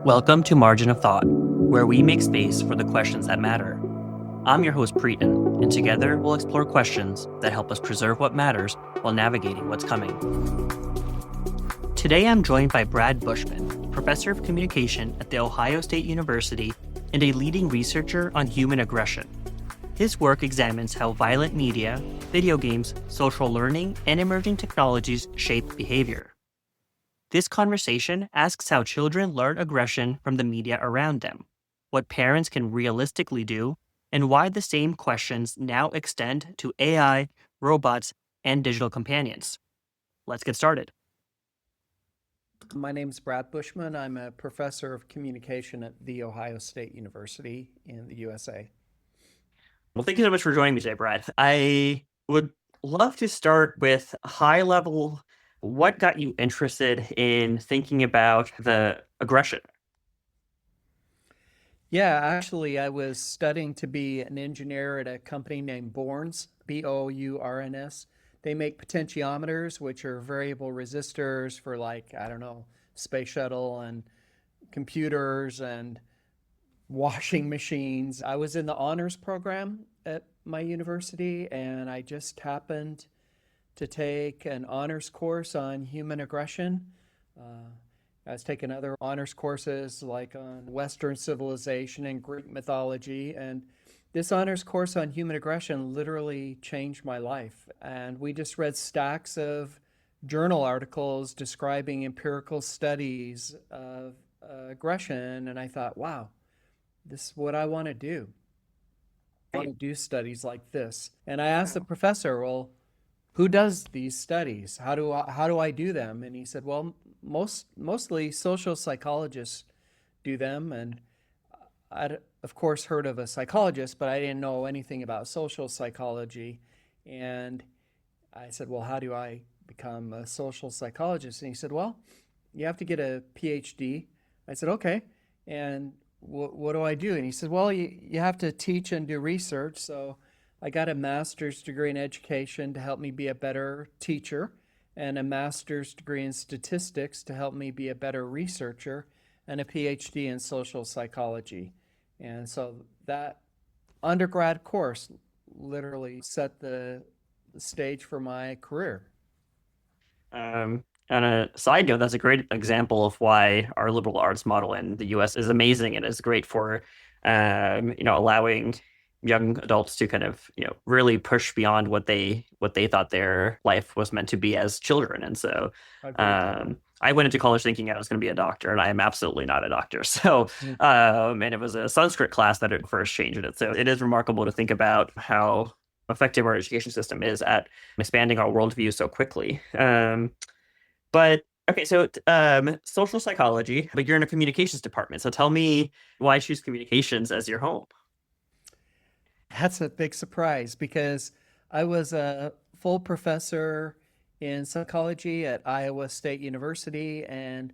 Welcome to Margin of Thought, where we make space for the questions that matter. I'm your host, Priten, and together we'll explore questions that help us preserve what matters while navigating what's coming. Today I'm joined by Brad Bushman, professor of communication at The Ohio State University and a leading researcher on human aggression. His work examines how violent media, video games, social learning, and emerging technologies shape behavior. This conversation asks how children learn aggression from the media around them, what parents can realistically do, and why the same questions now extend to AI, robots, and digital companions. Let's get started. My name is Brad Bushman. I'm a professor of communication at The Ohio State University in the USA. Well, thank you so much for joining me today, Brad. I would love to start with high level. What got you interested in thinking about the aggression? Yeah, actually, I was studying to be an engineer at a company named Bourns, Bourns. They make potentiometers, which are variable resistors for, space shuttle and computers and washing machines. I was in the honors program at my university, and I just happened to take an honors course on human aggression. I was taking other honors courses like on Western civilization and Greek mythology. And this honors course on human aggression literally changed my life. And we just read stacks of journal articles describing empirical studies of aggression. And I thought, wow, this is what I want to do. I want to do studies like this. And I asked the professor, well, who does these studies? How do I do them? And he said, well, mostly social psychologists do them. And I'd of course heard of a psychologist, but I didn't know anything about social psychology. And I said, well, how do I become a social psychologist? And he said, well, you have to get a PhD. I said, okay. And what do I do? And he said, well, you have to teach and do research. So I got a master's degree in education to help me be a better teacher, and a master's degree in statistics to help me be a better researcher, and a PhD in social psychology. And so that undergrad course literally set the stage for my career. On a side note, that's a great example of why our liberal arts model in the U.S. is amazing and is great for, allowing young adults to kind of, really push beyond what they thought their life was meant to be as children. And so, I went into college thinking I was going to be a doctor, and I am absolutely not a doctor. So, and it was a Sanskrit class that it first changed it. So it is remarkable to think about how effective our education system is at expanding our worldview so quickly. But okay, so social psychology, but you're in a communications department. So tell me why choose communications as your home? That's a big surprise because I was a full professor in psychology at Iowa State University, and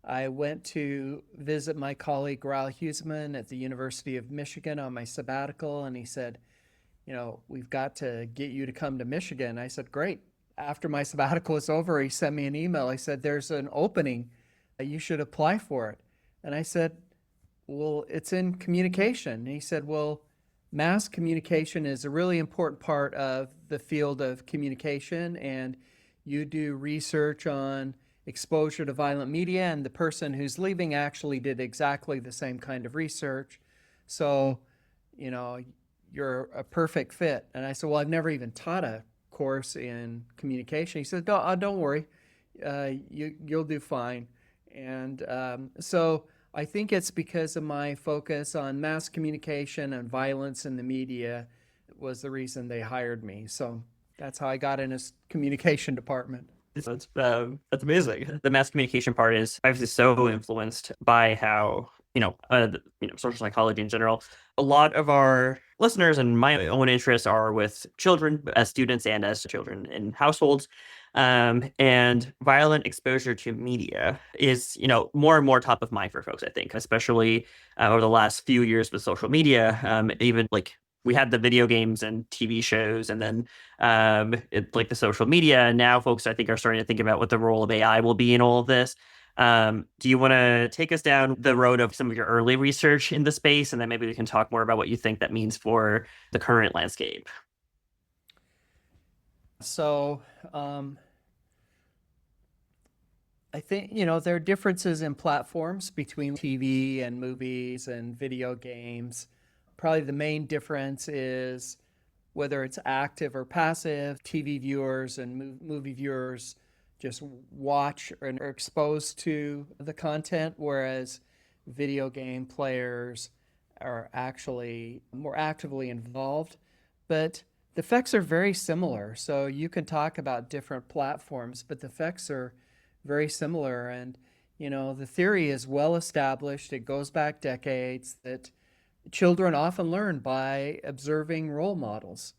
I went to visit my colleague Raul Huseman at the University of Michigan on my sabbatical, and he said, we've got to get you to come to Michigan. I said, great. After my sabbatical was over, he sent me an email. He said, there's an opening. You should apply for it. And I said, well, it's in communication. And he said, well, mass communication is a really important part of the field of communication, and you do research on exposure to violent media, and the person who's leaving actually did exactly the same kind of research. So, you're a perfect fit. And I said, well, I've never even taught a course in communication. He said, no, don't worry, you'll do fine. And so I think it's because of my focus on mass communication and violence in the media was the reason they hired me. So that's how I got in a communication department. That's amazing. The mass communication part is obviously so influenced by how social psychology in general. A lot of our listeners and my own interests are with children as students and as children in households. And violent exposure to media is, more and more top of mind for folks, I think, especially over the last few years with social media. Even like we had the video games and TV shows, and then like the social media. And now folks, I think, are starting to think about what the role of AI will be in all of this. Do you want to take us down the road of some of your early research in the space, and then maybe we can talk more about what you think that means for the current landscape? So, um, I think, there are differences in platforms between TV and movies and video games. Probably the main difference is whether it's active or passive. TV viewers and movie viewers just watch and are exposed to the content, whereas video game players are actually more actively involved. But the effects are very similar. So you can talk about different platforms, but the effects are very similar. And, the theory is well established. It goes back decades that children often learn by observing role models.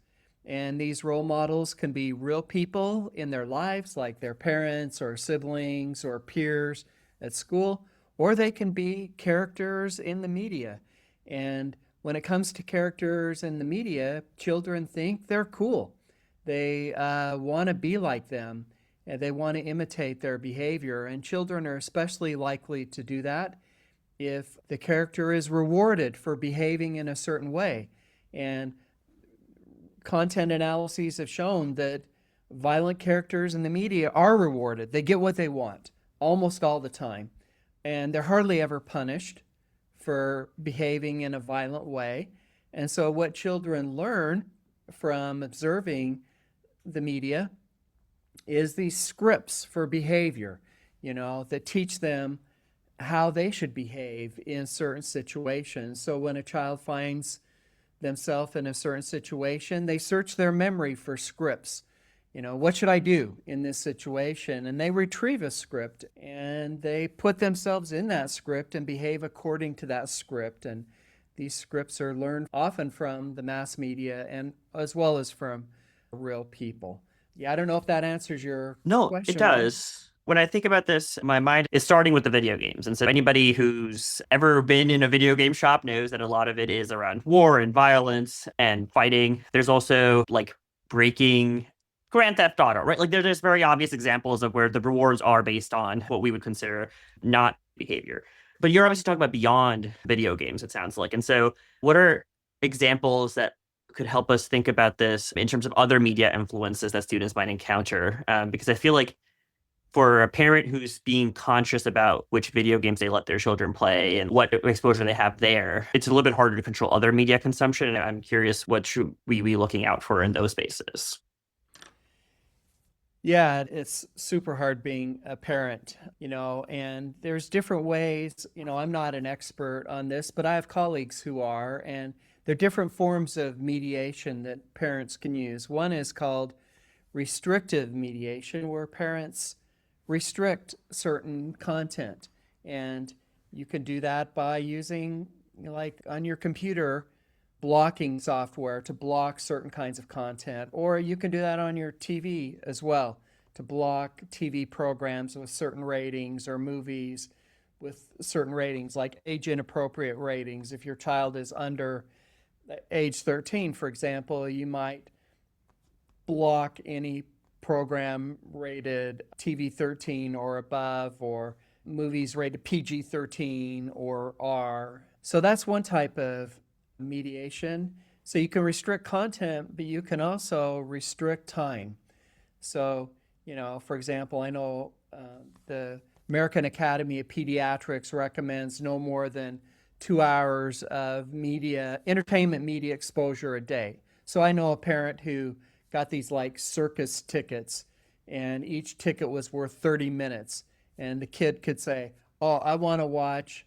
And these role models can be real people in their lives, like their parents or siblings or peers at school, or they can be characters in the media. And when it comes to characters in the media, children think they're cool. They want to be like them, and they want to imitate their behavior. And children are especially likely to do that if the character is rewarded for behaving in a certain way. And content analyses have shown that violent characters in the media are rewarded. They get what they want almost all the time. And they're hardly ever punished for behaving in a violent way. And so, what children learn from observing the media is these scripts for behavior, that teach them how they should behave in certain situations. So when a child finds themselves in a certain situation, they search their memory for scripts. What should I do in this situation? And they retrieve a script and they put themselves in that script and behave according to that script. And these scripts are learned often from the mass media and as well as from real people. Yeah, I don't know if that answers your No, it question, Ron. does. When I think about this, my mind is starting with the video games. And so anybody who's ever been in a video game shop knows that a lot of it is around war and violence and fighting. There's also like breaking Grand Theft Auto, right? Like there's very obvious examples of where the rewards are based on what we would consider not behavior. But you're obviously talking about beyond video games, it sounds like. And so what are examples that could help us think about this in terms of other media influences that students might encounter? Because I feel like for a parent who's being conscious about which video games they let their children play and what exposure they have there, it's a little bit harder to control other media consumption. And I'm curious, what should we be looking out for in those spaces? Yeah, it's super hard being a parent, and there's different ways. I'm not an expert on this, but I have colleagues who are, and there are different forms of mediation that parents can use. One is called restrictive mediation, where parents restrict certain content. And you can do that by using, like on your computer, blocking software to block certain kinds of content. Or you can do that on your TV as well to block TV programs with certain ratings or movies with certain ratings, like age inappropriate ratings. If your child is under age 13, for example, you might block any program rated TV 13 or above, or movies rated PG 13 or R. So that's one type of mediation. So you can restrict content, but you can also restrict time. So, for example, I know the American Academy of Pediatrics recommends no more than 2 hours of entertainment media exposure a day. So I know a parent who got these like circus tickets, and each ticket was worth 30 minutes. And the kid could say, "Oh, I want to watch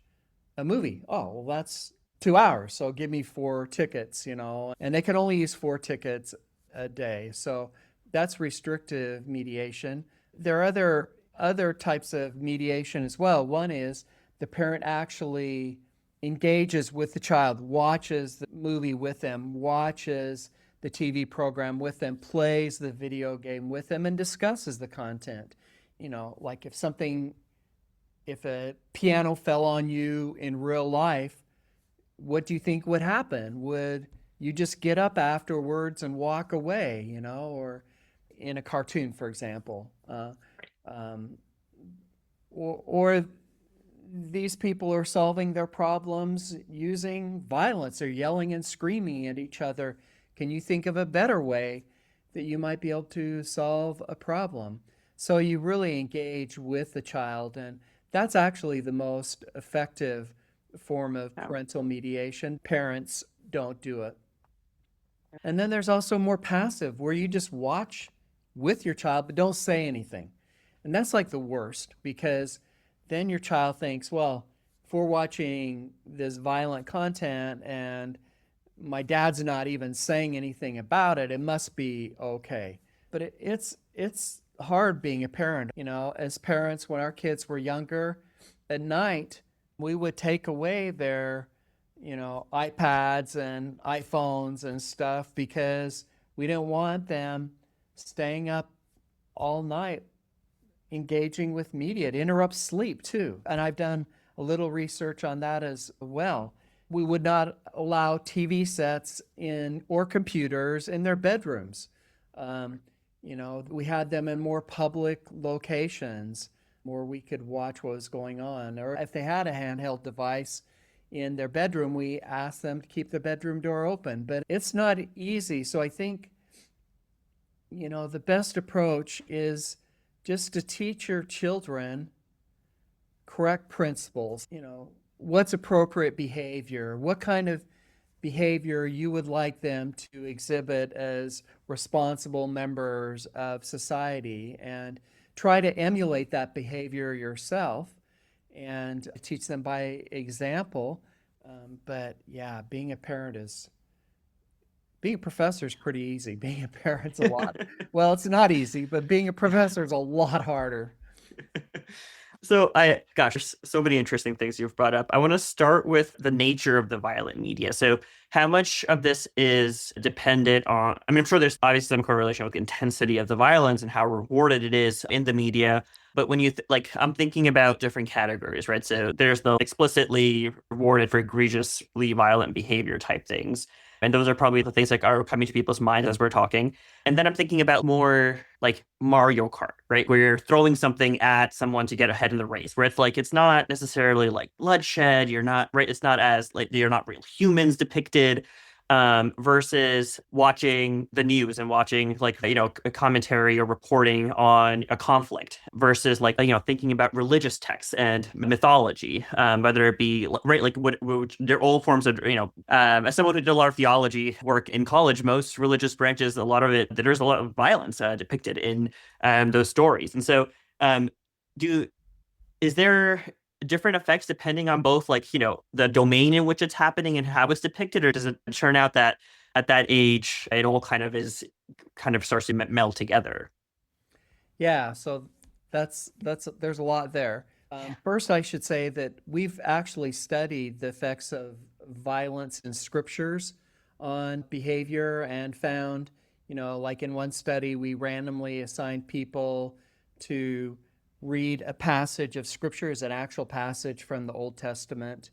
a movie." "Oh, well, that's 2 hours. So give me 4 tickets, And they can only use 4 tickets a day. So that's restrictive mediation. There are other types of mediation as well. One is the parent actually engages with the child, watches the movie with them, watches the TV program with them, plays the video game with them, and discusses the content. Like if a piano fell on you in real life, what do you think would happen? Would you just get up afterwards and walk away, or in a cartoon, for example? Um, or these people are solving their problems using violence or yelling and screaming at each other. Can you think of a better way that you might be able to solve a problem? So you really engage with the child, and that's actually the most effective form of Yeah. parental mediation. Parents don't do it. And then there's also more passive, where you just watch with your child but don't say anything. And that's like the worst, because then your child thinks, well, if we're watching this violent content and my dad's not even saying anything about it, it must be okay. But it's hard being a parent. You know, as parents, when our kids were younger, at night we would take away their, iPads and iPhones and stuff, because we didn't want them staying up all night engaging with media. It interrupts sleep too. And I've done a little research on that as well. We would not allow TV sets in or computers in their bedrooms. Um, we had them in more public locations where we could watch what was going on. Or if they had a handheld device in their bedroom, we asked them to keep the bedroom door open. But it's not easy. So I think, the best approach is just to teach your children correct principles. What's appropriate behavior? What kind of behavior you would like them to exhibit as responsible members of society, and try to emulate that behavior yourself and teach them by example. But yeah, being a professor is pretty easy. Being a parent's a lot. Well, it's not easy, but being a professor is a lot harder. So gosh, there's so many interesting things you've brought up. I want to start with the nature of the violent media. So how much of this is dependent on, I mean, I'm sure there's obviously some correlation with the intensity of the violence and how rewarded it is in the media. But when I'm thinking about different categories, right? So there's the explicitly rewarded for egregiously violent behavior type things. And those are probably the things like are coming to people's minds as we're talking. And then I'm thinking about more like Mario Kart, right? Where you're throwing something at someone to get ahead in the race, where it's not necessarily like bloodshed. You're not, right? It's not as like you're not real humans depicted. Versus watching the news and watching like a commentary or reporting on a conflict versus like thinking about religious texts and mythology, whether it be right like what they're all forms of as someone who did a lot of theology work in college, most religious branches, a lot of it there's a lot of violence depicted in those stories, and so do is there different effects depending on both like the domain in which it's happening and how it's depicted, or does it turn out that at that age it all kind of starts to meld together? Yeah, so that's there's a lot there. First, I should say that we've actually studied the effects of violence in scriptures on behavior and found, like in one study, we randomly assigned people to read a passage of scripture, as an actual passage from the Old Testament,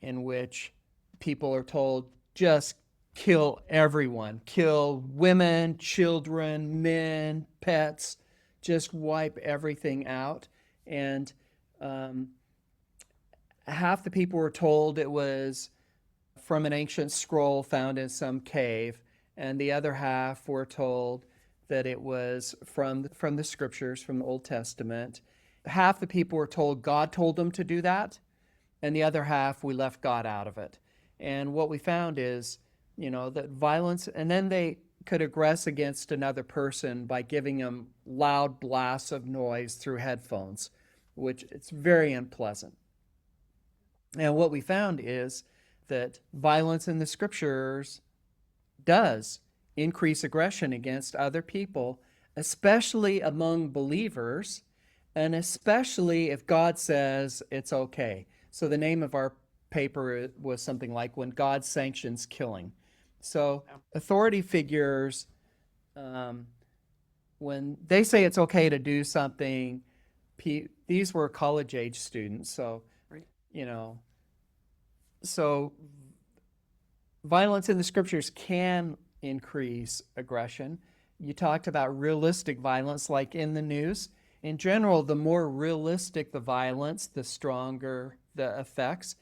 in which people are told, just kill everyone, kill women, children, men, pets, just wipe everything out. And um, half the people were told it was from an ancient scroll found in some cave, and the other half were told that it was from the scriptures, from the Old Testament. Half the people were told God told them to do that, and the other half, we left God out of it. And what we found is, that violence, and then they could aggress against another person by giving them loud blasts of noise through headphones, which it's very unpleasant. And what we found is that violence in the scriptures does increase aggression against other people, especially among believers, and especially if God says it's okay. So the name of our paper was something like When God Sanctions Killing. So authority figures, um, when they say it's okay to do something, these were college age students. So, Right. you know, so violence in the scriptures can increase aggression. You talked about realistic violence, like in the news. In general, the more realistic the violence, the stronger the effects.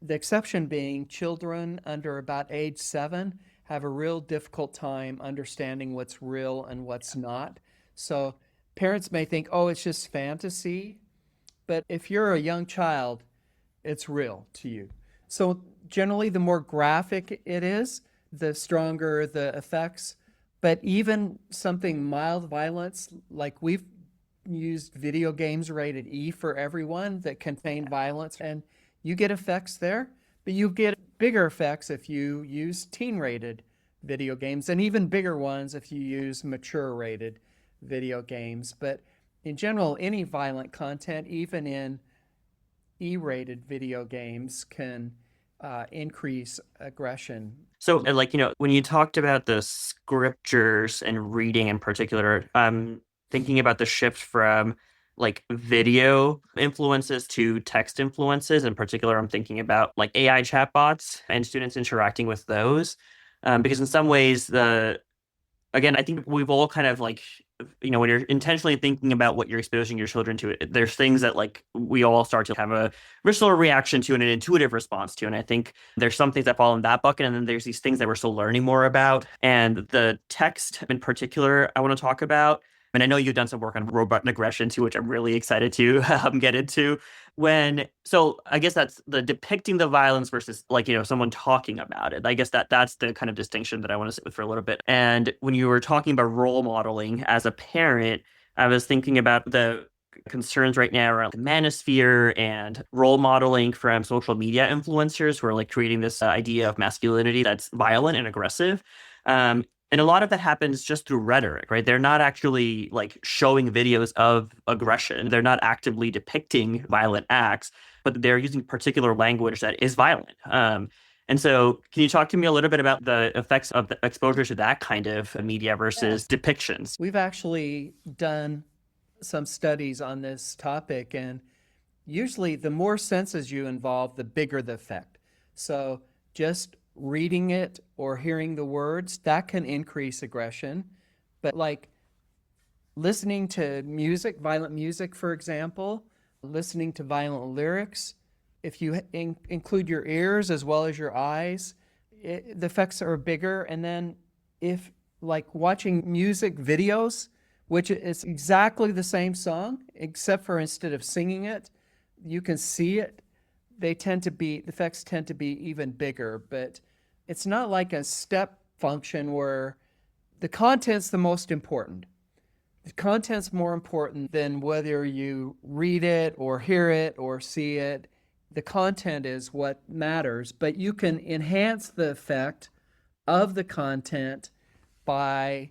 The exception being children under about age 7 have a real difficult time understanding what's real and what's not. So parents may think, oh, it's just fantasy. But if you're a young child, it's real to you. So generally, the more graphic it is, the stronger the effects. But even something mild violence, like we've used video games rated E for everyone that contain violence, and you get effects there, but you get bigger effects if you use teen rated video games, and even bigger ones if you use mature rated video games. But in general, any violent content, even in E-rated video games, can increase aggression. So, when you talked about the scriptures and reading in particular, I'm thinking about the shift from like video influences to text influences. In particular, I'm thinking about like AI chatbots and students interacting with those. Because in some ways, again, I think we've all kind of like, when you're intentionally thinking about what you're exposing your children to, there's things that like we all start to have a visceral reaction to and an intuitive response to. And I think there's some things that fall in that bucket. And then there's these things that we're still learning more about. And the text in particular, I want to talk about. And I know you've done some work on robot aggression too, which I'm really excited to get into. So I guess that's the depicting the violence versus like, someone talking about it. I guess that's the kind of distinction that I want to sit with for a little bit. And when you were talking about role modeling as a parent, I was thinking about the concerns right now around the manosphere and role modeling from social media influencers who are like creating this idea of masculinity that's violent and aggressive. And a lot of that happens just through rhetoric, right? They're not actually like showing videos of aggression. They're not actively depicting violent acts, but they're using particular language that is violent. And so, can you talk to me a little bit about the effects of the exposure to that kind of media versus Yes. depictions? We've actually done some studies on this topic, and usually the more senses you involve, the bigger the effect. So just reading it or hearing the words, that can increase aggression. But like listening to music, violent music, for example, listening to violent lyrics, if you include your ears as well as your eyes, the effects are bigger. And then if like watching music videos, which is exactly the same song, except for instead of singing it, you can see it. The effects tend to be even bigger, but it's not like a step function where the content's the most important. The content's more important than whether you read it or hear it or see it. The content is what matters, but you can enhance the effect of the content by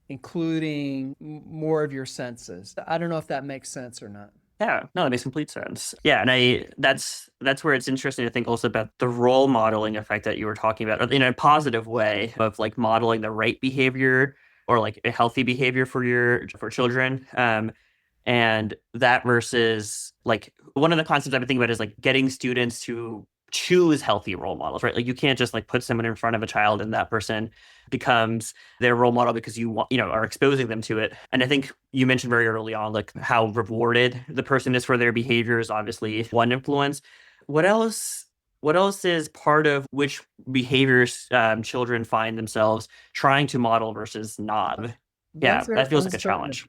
including more of your senses. I don't know if that makes sense or not. Yeah, no, that makes complete sense. Yeah, and that's where it's interesting to think also about the role modeling effect that you were talking about in a positive way of like modeling the right behavior or like a healthy behavior for children. And that versus like one of the concepts I've been thinking about is like getting students to choose healthy role models, right? Like you can't just like put someone in front of a child and that person becomes their role model because are exposing them to it. And I think you mentioned very early on like how rewarded the person is for their behavior is obviously one influence. What else? What else is part of which behaviors children find themselves trying to model versus not? Yeah, Ones that that are feels like a uncertain, challenge.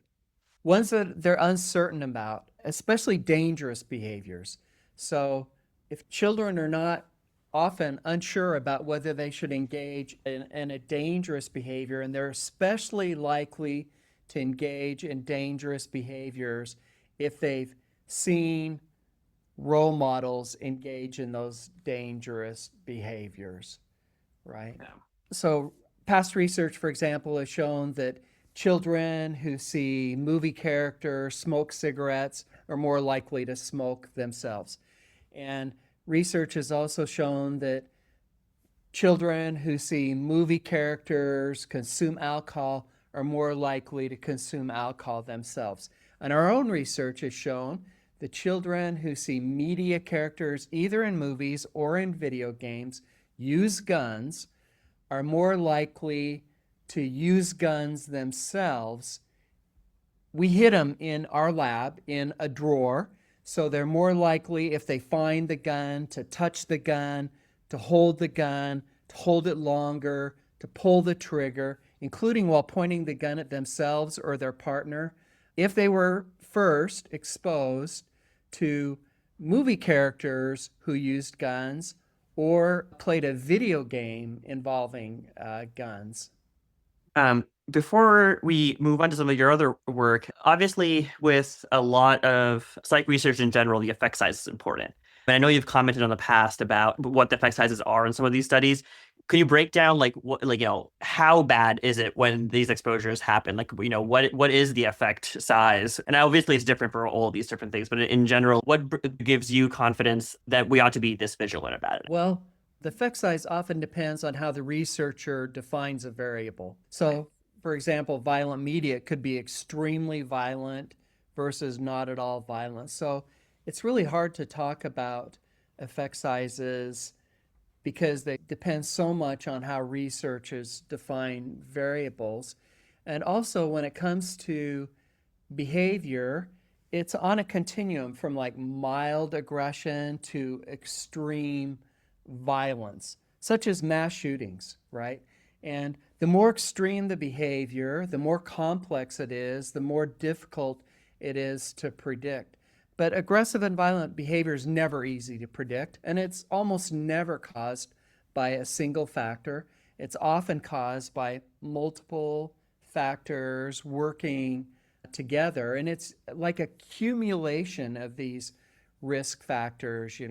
ones that they're uncertain about, especially dangerous behaviors. So if children are not often unsure about whether they should engage in a dangerous behavior, and they're especially likely to engage in dangerous behaviors if they've seen role models engage in those dangerous behaviors, right? Yeah. So past research, for example, has shown that children who see movie characters smoke cigarettes are more likely to smoke themselves. And research has also shown that children who see movie characters consume alcohol are more likely to consume alcohol themselves. And our own research has shown that children who see media characters, either in movies or in video games, use guns are more likely to use guns themselves we hid them in our lab in a drawer. So they're more likely, if they find the gun, to touch the gun, to hold the gun, to hold it longer, to pull the trigger, including while pointing the gun at themselves or their partner. If they were first exposed to movie characters who used guns or played a video game involving guns. Before we move on to some of your other work, obviously, with a lot of psych research in general, the effect size is important. And I know you've commented on the past about what the effect sizes are in some of these studies. Can you break down like what, like, how bad is it when these exposures happen? Like, what is the effect size? And obviously it's different for all of these different things, but in general, what gives you confidence that we ought to be this vigilant about it? Well, the effect size often depends on how the researcher defines a variable. So, for example, violent media could be extremely violent versus not at all violent. So, it's really hard to talk about effect sizes because they depend so much on how researchers define variables. And also, when it comes to behavior, it's on a continuum from like mild aggression to extreme violence, such as mass shootings, right? And the more extreme the behavior, the more complex it is, the more difficult it is to predict. But aggressive and violent behavior is never easy to predict, and it's almost never caused by a single factor. It's often caused by multiple factors working together, and it's like accumulation of these risk factors,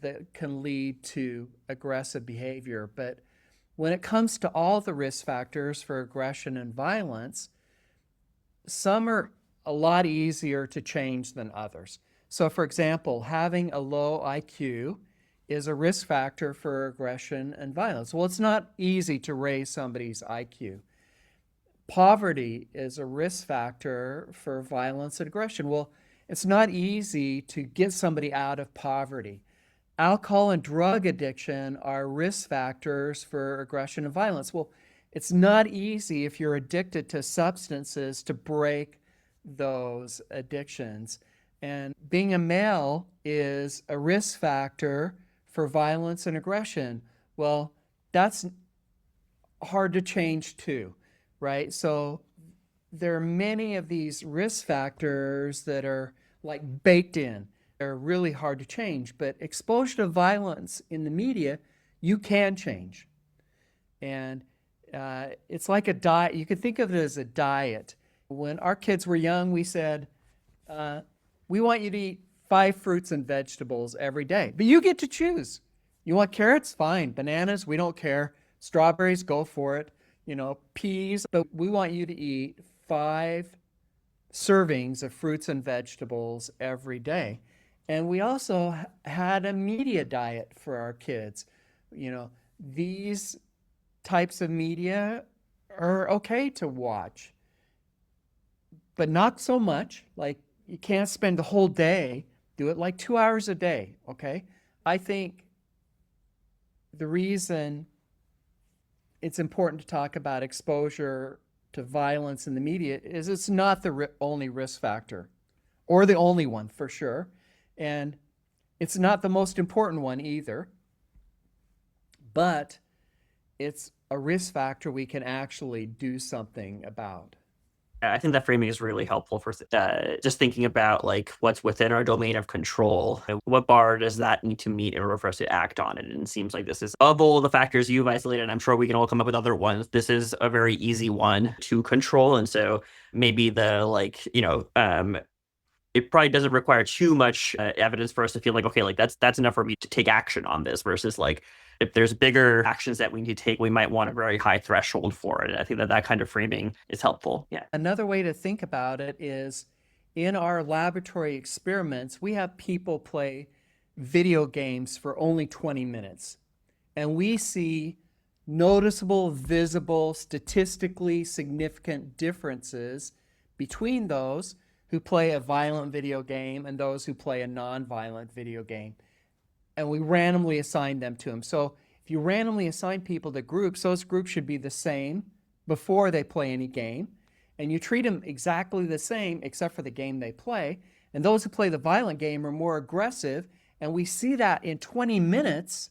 that can lead to aggressive behavior. But when it comes to all the risk factors for aggression and violence, some are a lot easier to change than others. So, for example, having a low IQ is a risk factor for aggression and violence. Well, it's not easy to raise somebody's IQ. Poverty is a risk factor for violence and aggression. Well, it's not easy to get somebody out of poverty. Alcohol and drug addiction are risk factors for aggression and violence. Well, it's not easy if you're addicted to substances to break those addictions. And being a male is a risk factor for violence and aggression. Well, that's hard to change too, right? So there are many of these risk factors that are like baked in. They're really hard to change, but exposure to violence in the media, you can change. And it's like a diet. You could think of it as a diet. When our kids were young, we said, we want you to eat 5 fruits and vegetables every day, but you get to choose. You want carrots? Fine. Bananas? We don't care. Strawberries? Go for it. Peas, but we want you to eat 5 servings of fruits and vegetables every day. And we also had a media diet for our kids. These types of media are okay to watch, but not so much. Like, you can't spend the whole day. Do it like 2 hours a day, okay? I think the reason it's important to talk about exposure to violence in the media is it's not the only risk factor, or the only one for sure. And it's not the most important one either, but it's a risk factor we can actually do something about. I think that framing is really helpful for just thinking about like what's within our domain of control. What bar does that need to meet in order for us to act on it? And it seems like this is, of all the factors you've isolated, and I'm sure we can all come up with other ones, this is a very easy one to control. And so maybe it probably doesn't require too much evidence for us to feel like, okay, like that's enough for me to take action on this, versus like if there's bigger actions that we need to take, we might want a very high threshold for it. And I think that kind of framing is helpful. Yeah. Another way to think about it is, in our laboratory experiments, we have people play video games for only 20 minutes. And we see noticeable, visible, statistically significant differences between those who play a violent video game and those who play a non-violent video game. And we randomly assign them to them. So if you randomly assign people to groups, those groups should be the same before they play any game. and you treat them exactly the same except for the game they play. And those who play the violent game are more aggressive, and we see that in 20 minutes.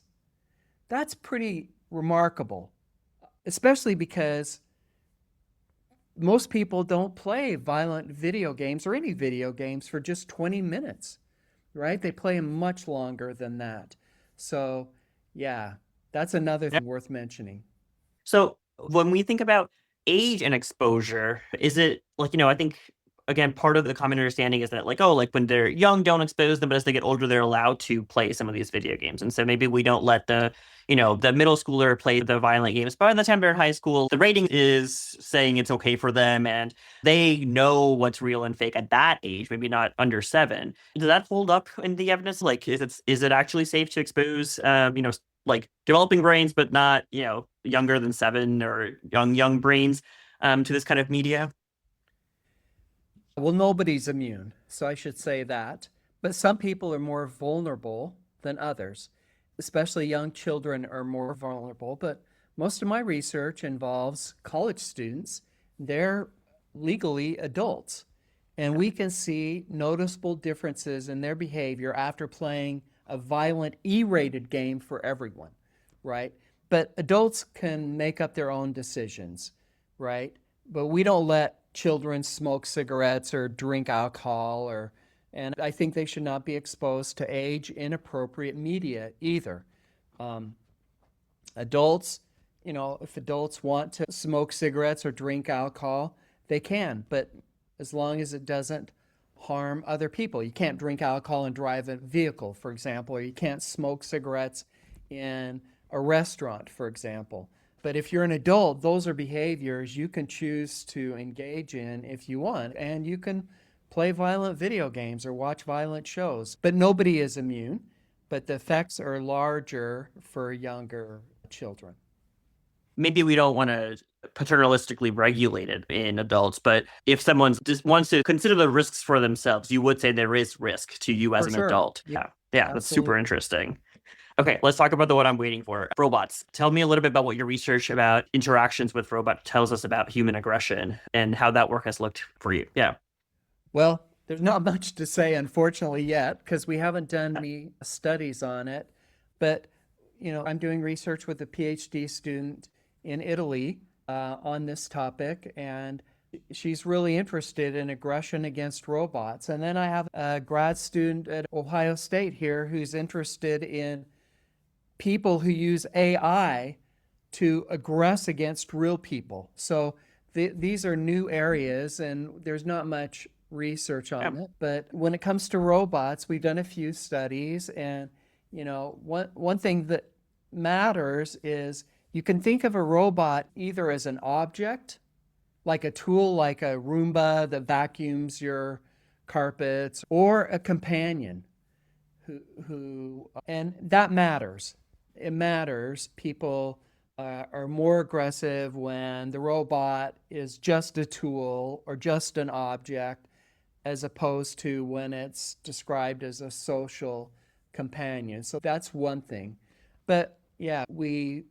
That's pretty remarkable, especially because most people don't play violent video games or any video games for just 20 minutes, right? They play them much longer than that. So, yeah, that's another thing worth mentioning. So when we think about age and exposure, is it like, I think again, part of the common understanding is that like, oh, like when they're young, don't expose them, but as they get older, they're allowed to play some of these video games. And so maybe we don't let the middle schooler play the violent games. But by the time they're in high school, the rating is saying it's okay for them and they know what's real and fake at that age, maybe not under 7. Does that hold up in the evidence? Like, is it actually safe to expose, like developing brains, but not, younger than 7 or young brains to this kind of media? Well, nobody's immune, so I should say that. But some people are more vulnerable than others, especially young children are more vulnerable. But most of my research involves college students. They're legally adults, and we can see noticeable differences in their behavior after playing a violent E-rated game for everyone, right? But adults can make up their own decisions, right? But we don't let children smoke cigarettes or drink alcohol and I think they should not be exposed to age inappropriate media either. Um, Adults, if adults want to smoke cigarettes or drink alcohol, they can, but as long as it doesn't harm other people. You can't drink alcohol and drive a vehicle, for example, or you can't smoke cigarettes in a restaurant, for example. But if you're an adult, those are behaviors you can choose to engage in if you want, and you can play violent video games or watch violent shows. But nobody is immune, but the effects are larger for younger children. Maybe we don't want to paternalistically regulate it in adults, but if someone just wants to consider the risks for themselves, you would say there is risk to you as For an sure. adult. Yeah, Yeah, that's super absolutely. interesting. Okay, let's talk about the one I'm waiting for. Robots. Tell me a little bit about what your research about interactions with robots tells us about human aggression and how that work has looked for you. Yeah. Well, there's not much to say, unfortunately, yet, because we haven't done any studies on it. But, I'm doing research with a PhD student in Italy on this topic, and she's really interested in aggression against robots. And then I have a grad student at Ohio State here who's interested in people who use AI to aggress against real people. So these are new areas, and there's not much research Yeah. on it. But when it comes to robots, we've done a few studies, and one thing that matters is you can think of a robot either as an object, like a tool, like a Roomba that vacuums your carpets, or a companion who and that matters. It matters. People are more aggressive when the robot is just a tool or just an object, as opposed to when it's described as a social companion. So that's one thing. But yeah, we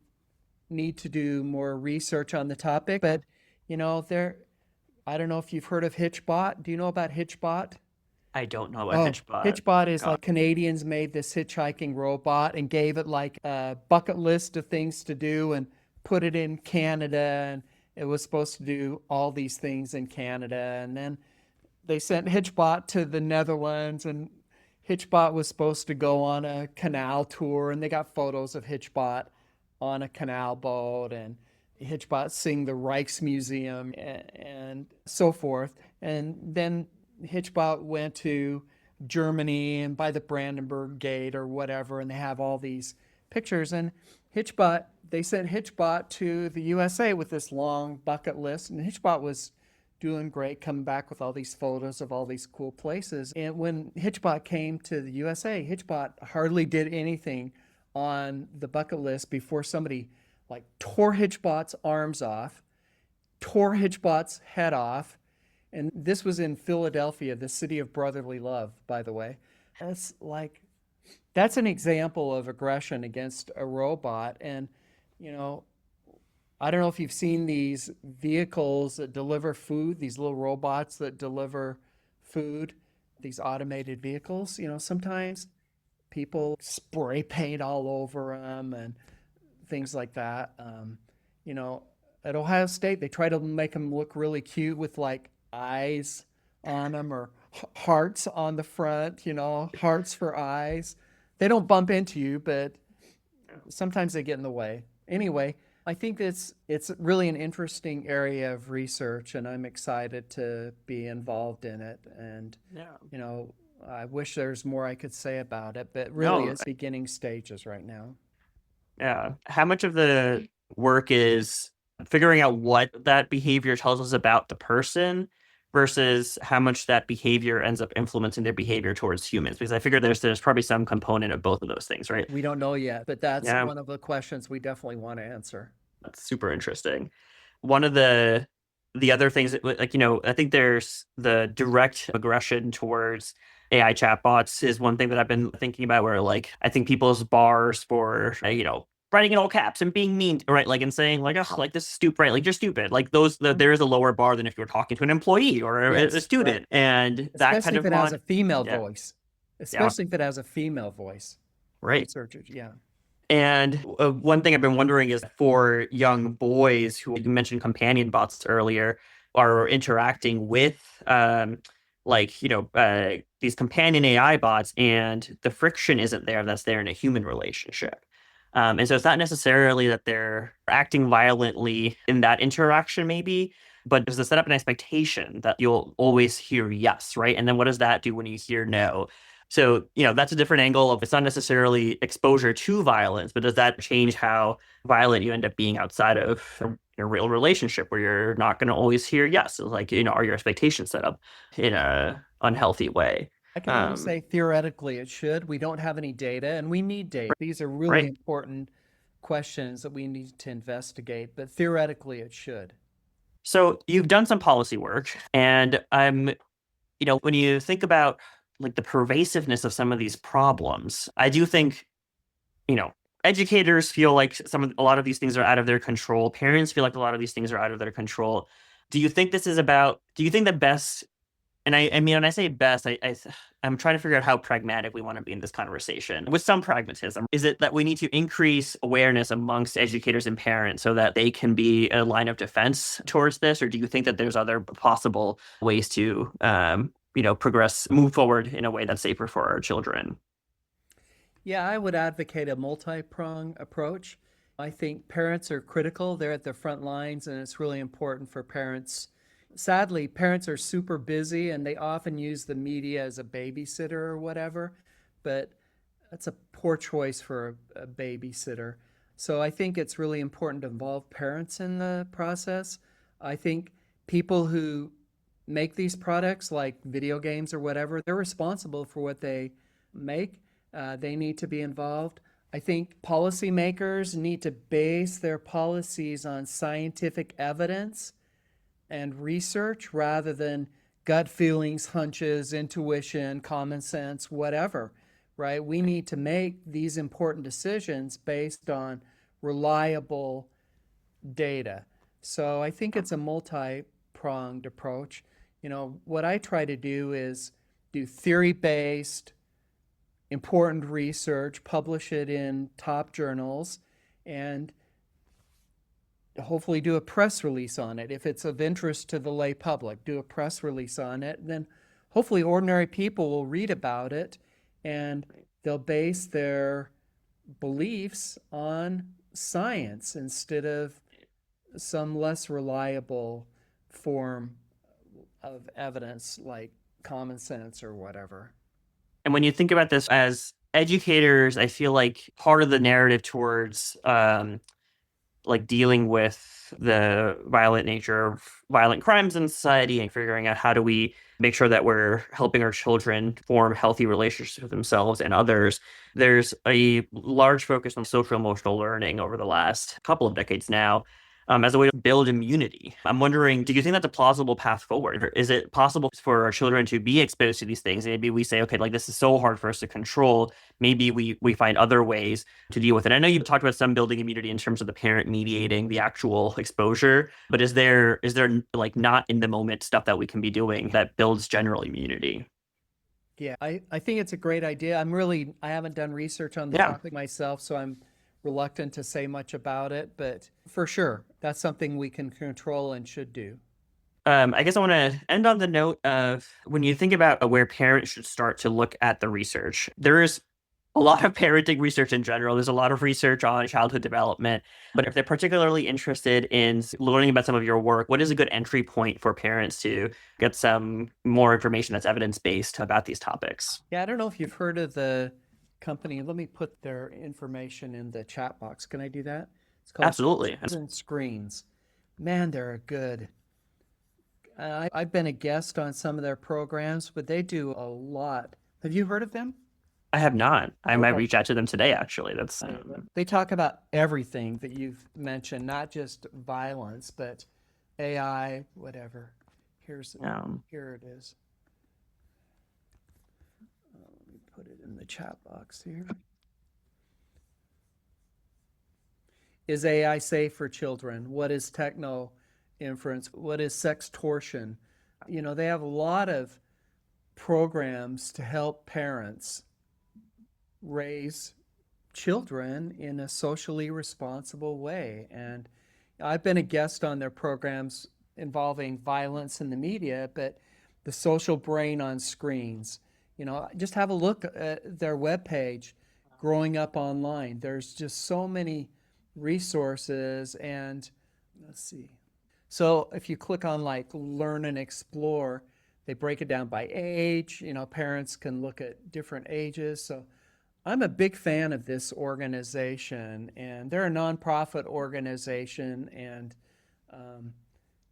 need to do more research on the topic. But there, I don't know if you've heard of Hitchbot. Do you know about Hitchbot? I don't know about Oh, HitchBot. Hitchbot is God. like Canadians made this hitchhiking robot and gave it like a bucket list of things to do and put it in Canada. And it was supposed to do all these things in Canada. And then they sent Hitchbot to the Netherlands, and Hitchbot was supposed to go on a canal tour. And they got photos of Hitchbot on a canal boat and Hitchbot seeing the Rijksmuseum and so forth. And then Hitchbot went to Germany and by the Brandenburg Gate or whatever, and they have all these pictures. And they sent Hitchbot to the USA with this long bucket list, and Hitchbot was doing great, coming back with all these photos of all these cool places. And when Hitchbot came to the USA, Hitchbot hardly did anything on the bucket list before somebody like tore Hitchbot's arms off, tore Hitchbot's head off, and this was in Philadelphia, the city of brotherly love, by the way. That's like, that's an example of aggression against a robot. And, you know, I don't know if you've seen these vehicles that deliver food, these little robots that deliver food, these automated vehicles. Sometimes people spray paint all over them and things like that. You know, at Ohio State, they try to make them look really cute with like eyes on them or hearts on the front, hearts for eyes. They don't bump into you, but sometimes they get in the way. Anyway, I think it's really an interesting area of research, and I'm excited to be involved in it. And Yeah. you know, I wish there's more I could say about it, but really, No, it's beginning stages right now. yeah. How much of the work is figuring out what that behavior tells us about the person versus how much that behavior ends up influencing their behavior towards humans? Because I figure there's probably some component of both of those things, right? We don't know yet, but that's Yeah, one of the questions we definitely want to answer. that's super interesting. One of the other things that, like, I think there's the direct aggression towards AI chatbots is one thing that I've been thinking about where like I think people's bars for writing in all caps and being mean, right? Like and saying like, oh, like this is stupid, right? Like you're stupid. Like there is a lower bar than if you're talking to an employee or a Yes, right. student. And that kind Especially if of it has a one, female yeah, voice. yeah, Especially if it has a female voice. right. Researchers, yeah. And one thing I've been wondering is for young boys who you mentioned companion bots earlier are interacting with these companion AI bots and the friction isn't there that's there in a human relationship. And so it's not necessarily that they're acting violently in that interaction, maybe, but there's to set up an expectation that you'll always hear yes, right? And then what does that do when you hear no? So, that's a different angle of it's not necessarily exposure to violence, but does that change how violent you end up being outside of a real relationship where you're not going to always hear yes? So like, are your expectations set up in a unhealthy way? I can only Um, say theoretically it should. We don't have any data, and we need data. These are really right. important questions that we need to investigate, but theoretically it should. So you've done some policy work, and when you think about like the pervasiveness of some of these problems, I do think you know, educators feel like a lot of these things are out of their control. Parents feel like a lot of these things are out of their control. Do you think the best, and I mean, when I say best, I'm trying to figure out how pragmatic we want to be in this conversation with some pragmatism. Is it that we need to increase awareness amongst educators and parents so that they can be a line of defense towards this? Or do you think that there's other possible ways to, move forward in a way that's safer for our children? Yeah, I would advocate a multi-prong approach. I think parents are critical. They're at the front lines, and it's really important for parents. Sadly, parents are super busy and they often use the media as a babysitter or whatever, but that's a poor choice for a babysitter. So I think it's really important to involve parents in the process. I think people who make these products, like video games or whatever, they're responsible for what they make. They need to be involved. I think policymakers need to base their policies on scientific evidence and research rather than gut feelings, hunches, intuition, common sense, whatever, right? We need to make these important decisions based on reliable data. So I think it's a multi pronged approach. What I try to do is do theory based, important research, publish it in top journals, and hopefully do a press release on it. If it's of interest to the lay public, do a press release on it. And then hopefully ordinary people will read about it and they'll base their beliefs on science instead of some less reliable form of evidence like common sense or whatever. And when you think about this as educators, I feel like part of the narrative towards like dealing with the violent nature of violent crimes in society and figuring out how do we make sure that we're helping our children form healthy relationships with themselves and others. There's a large focus on social emotional learning over the last couple of decades now. as a way to build immunity. I'm wondering, do you think that's a plausible path forward? Or is it possible for our children to be exposed to these things? Maybe we say, okay, like this is so hard for us to control. Maybe we find other ways to deal with it. I know you talked about some building immunity in terms of the parent mediating the actual exposure, but is there like not in the moment stuff that we can be doing that builds general immunity? Yeah, I think it's a great idea. I haven't done research on the Yeah. topic myself, so I'm reluctant to say much about it, but for sure, that's something we can control and should do. I guess I want to end on the note of when you think about where parents should start to look at the research, there is a lot of parenting research in general. There's a lot of research on childhood development. But if they're particularly interested in learning about some of your work, what is a good entry point for parents to get some more information that's evidence based about these topics? Yeah, I don't know if you've heard of the company. Let me put their information in the chat box. Can I do that? It's called Absolutely. Prison Screens. Man, they're good. I've been a guest on some of their programs, but they do a lot. Have you heard of them? I have not. I might Okay. reach out to them today, actually. That's They talk about everything that you've mentioned, not just violence, but AI, whatever. Here's um, Here it is. Let me put it in the chat box here. Is AI safe for children? What is techno inference? What is sextortion? They have a lot of programs to help parents raise children in a socially responsible way. And I've been a guest on their programs involving violence in the media, but the social brain on screens. Just have a look at their webpage, Growing Up Online. There's just so many resources. And let's see. So if you click on like Learn and Explore, they break it down by age. Parents can look at different ages. So I'm a big fan of this organization, and they're a nonprofit organization, and um,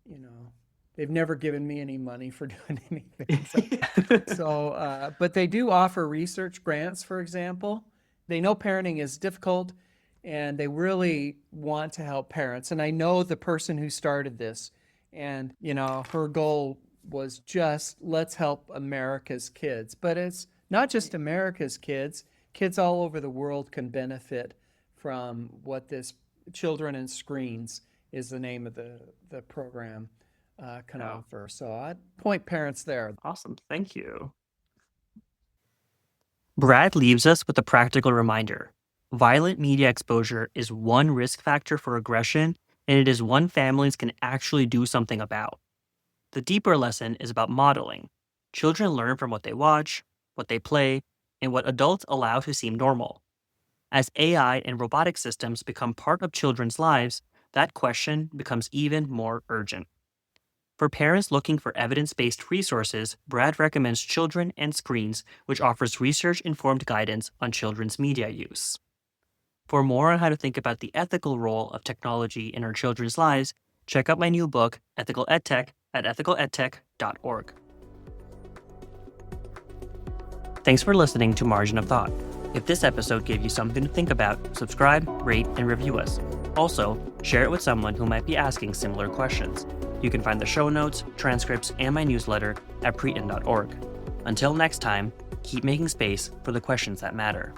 you know, they've never given me any money for doing anything. But they do offer research grants, for example. They know parenting is difficult, and they really want to help parents. And I know the person who started this, and her goal was just let's help America's kids. But it's not just America's kids. Kids all over the world can benefit from what this Children and Screens is the name of the program can Oh, offer. So I'd point parents there. awesome. Thank you. Brad leaves us with a practical reminder. Violent media exposure is one risk factor for aggression, and it is one families can actually do something about. The deeper lesson is about modeling. Children learn from what they watch, what they play, and what adults allow to seem normal. As AI and robotic systems become part of children's lives, that question becomes even more urgent. For parents looking for evidence based resources, Brad recommends Children and Screens, which offers research informed guidance on children's media use. For more on how to think about the ethical role of technology in our children's lives, check out my new book, Ethical EdTech, at ethicaledtech.org. Thanks for listening to Margin of Thought. If this episode gave you something to think about, subscribe, rate, and review us. Also, share it with someone who might be asking similar questions. You can find the show notes, transcripts, and my newsletter at preten.org. Until next time, keep making space for the questions that matter.